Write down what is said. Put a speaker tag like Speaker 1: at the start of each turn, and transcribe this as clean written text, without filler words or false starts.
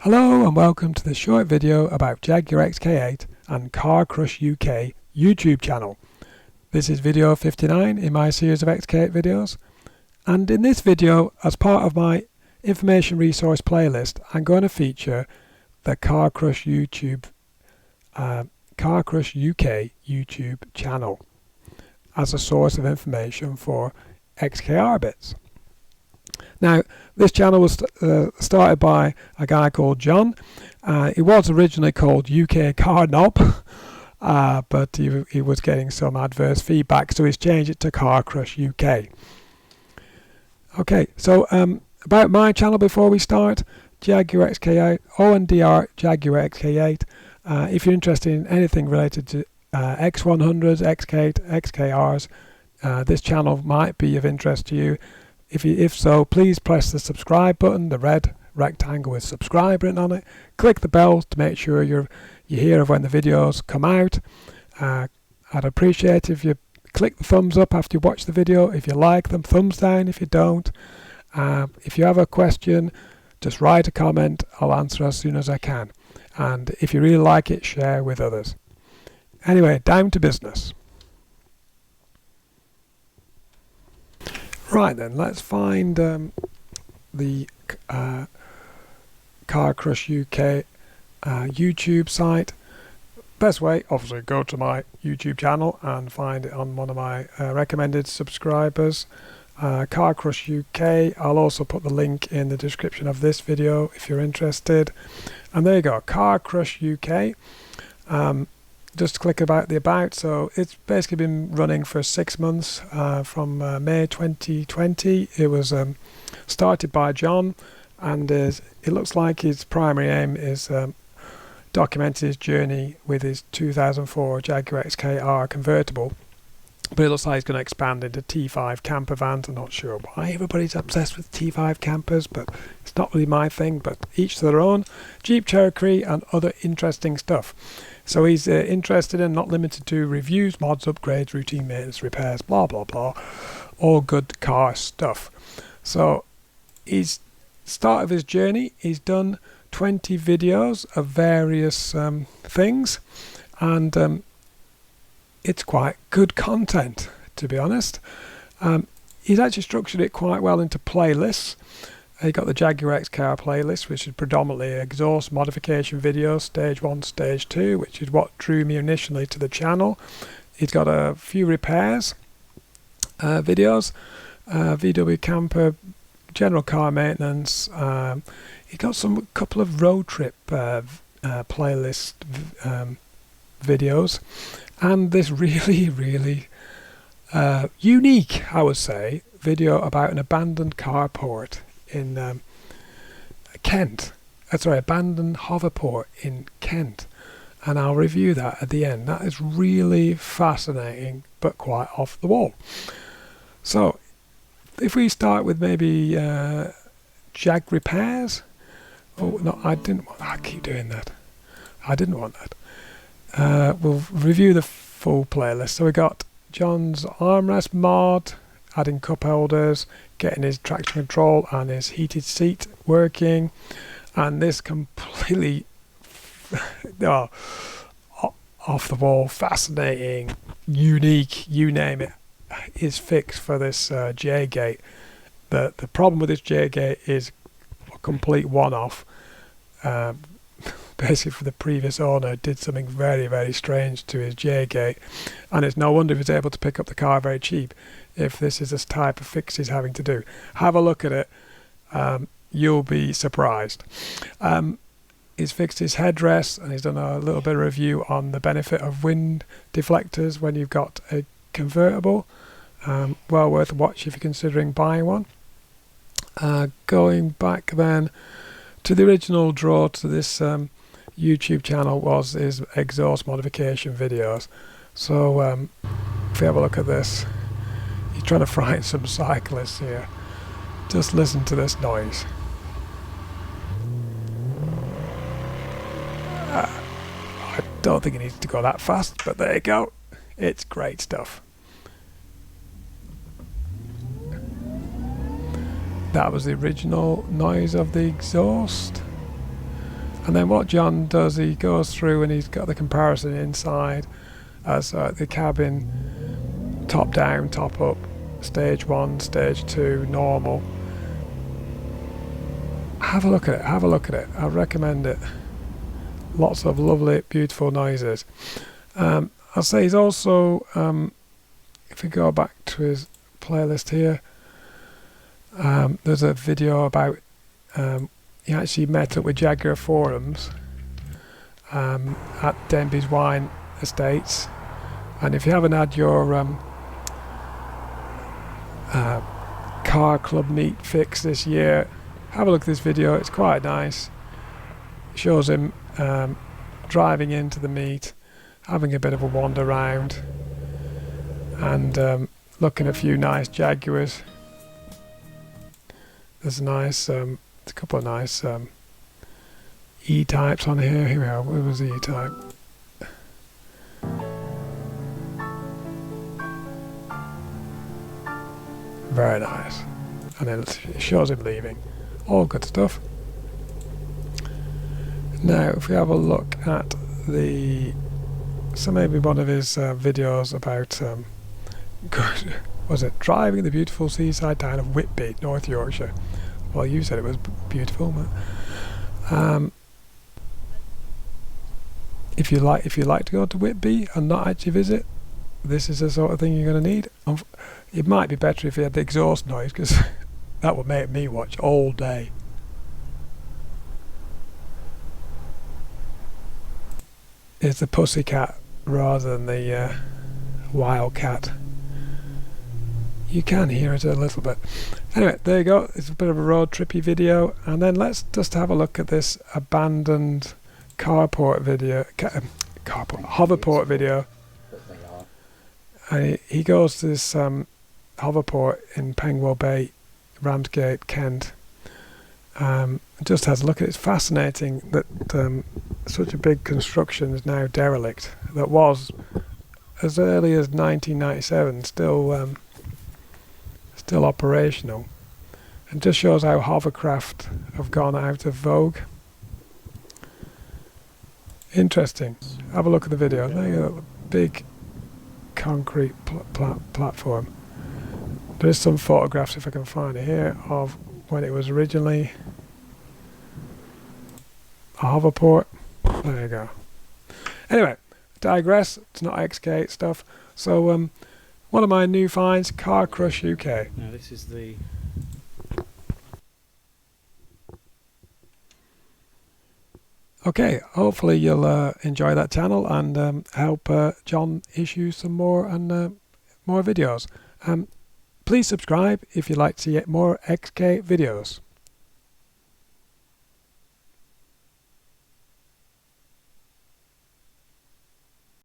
Speaker 1: Hello and welcome to this short video about Jaguar XK8 and Car Crush UK YouTube channel. This is video 59 in my series of XK8 videos, and in this video, as part of my information resource playlist, I'm going to feature the Car Crush UK YouTube channel as a source of information for XKR bits. Now, this channel was started by a guy called John. It was originally called UK Carknob, but he was getting some adverse feedback, so he's changed it to Car Crush UK. Okay, so about my channel before we start, Jaguar XK8, ONDR Jaguar XK8. If you're interested in anything related to X100s, X8, XKRs, this channel might be of interest to you. If so, please press the subscribe button, the red rectangle with subscribe written on it. Click the bell to make sure you hear of when the videos come out. I'd appreciate if you click the thumbs up after you watch the video. If you like them, thumbs down if you don't. If you have a question, just write a comment. I'll answer as soon as I can. And if you really like it, share with others. Anyway, down to business. Right then, let's find the Car Crush UK YouTube site. Best way, obviously, go to my YouTube channel and find it on one of my recommended subscribers, Car Crush UK. I'll also put the link in the description of this video if you're interested. And there you go, Car Crush UK. Just click about the about. So it's basically been running for 6 months from May 2020. It was started by John, and it looks like his primary aim is documenting his journey with his 2004 Jaguar XKR convertible. But it looks like he's going to expand into T5 camper vans. I'm not sure why everybody's obsessed with T5 campers, but it's not really my thing, but each to their own. Jeep Cherokee and other interesting stuff. So he's interested in, not limited to, reviews, mods, upgrades, routine maintenance, repairs, blah, blah, blah. All good car stuff. So he's start of his journey, he's done 20 videos of various things, and it's quite good content, to be honest. He's actually structured it quite well into playlists. He got the Jaguar XKR playlist, which is predominantly exhaust modification videos, stage 1, stage 2, which is what drew me initially to the channel. He's got a few repairs videos, VW camper, general car maintenance. He got a couple of road trip playlist videos, and this really unique, I would say, video about an abandoned carport in Kent. Abandoned hoverport in Kent, and I'll review that at the end. That is really fascinating, but quite off the wall. So if we start with maybe Jag repairs. Oh no, I didn't want. I keep doing that. I didn't want that. We'll review the full playlist. So we got John's armrest mod, adding cup holders, getting his traction control and his heated seat working, and this completely off the wall, fascinating, unique, you name it, is fixed for this J-gate. The problem with this J-gate is a complete one-off. Basically, for the previous owner, did something very strange to his J-gate, and it's no wonder he was able to pick up the car very cheap if this is this type of fix he's having to do. Have a look at it. You'll be surprised. He's fixed his headrest, and he's done a little bit of review on the benefit of wind deflectors when you've got a convertible. Well worth a watch if you're considering buying one. Going back then to the original draw to this YouTube channel was his exhaust modification videos. So if we have a look at this, he's trying to frighten some cyclists here. Just listen to this noise. I don't think it needs to go that fast, but there you go. It's great stuff. That was the original noise of the exhaust. And then what John does, he goes through and he's got the comparison inside as the cabin, top down, top up, stage 1, stage 2, normal. Have a look at it, have a look at it. I recommend it. Lots of lovely, beautiful noises. I'll say he's also, if we go back to his playlist here, there's a video about he actually met up with Jaguar forums at Denby's Wine Estates, and if you haven't had your car club meet fix this year, have a look at this video. It's quite nice. It shows him driving into the meet, having a bit of a wander around, and looking at a few nice Jaguars. There's a nice a couple of nice E-types on here. Here we are. Where was the E-type? Very nice. And then it shows him leaving. All good stuff. Now, if we have a look at so maybe one of his videos about was it driving the beautiful seaside town of Whitby, North Yorkshire. Well, you said it was beautiful, but if you like to go to Whitby and not actually visit, this is the sort of thing you're going to need. It might be better if you had the exhaust noise, because that would make me watch all day. It's the pussycat rather than the wildcat. You can hear it a little bit. Anyway, there you go. It's a bit of a road trippy video, and then let's just have a look at this abandoned carport video, hoverport video. And he goes to this hoverport in Pengwell Bay, Ramsgate, Kent. Just has a look at it. It's fascinating that such a big construction is now derelict. That was as early as 1997 still operational, and just shows how hovercraft have gone out of vogue. Interesting. Have a look at the video. There you go, big concrete platform. There's some photographs, if I can find it here, of when it was originally a hoverport. There you go. Anyway, digress. It's not XK8 stuff. So one of my new finds, Car Crush UK.
Speaker 2: Now this is the
Speaker 1: Okay, hopefully you'll enjoy that channel and help John issue some more and more videos. Please subscribe if you'd like to see more XK videos.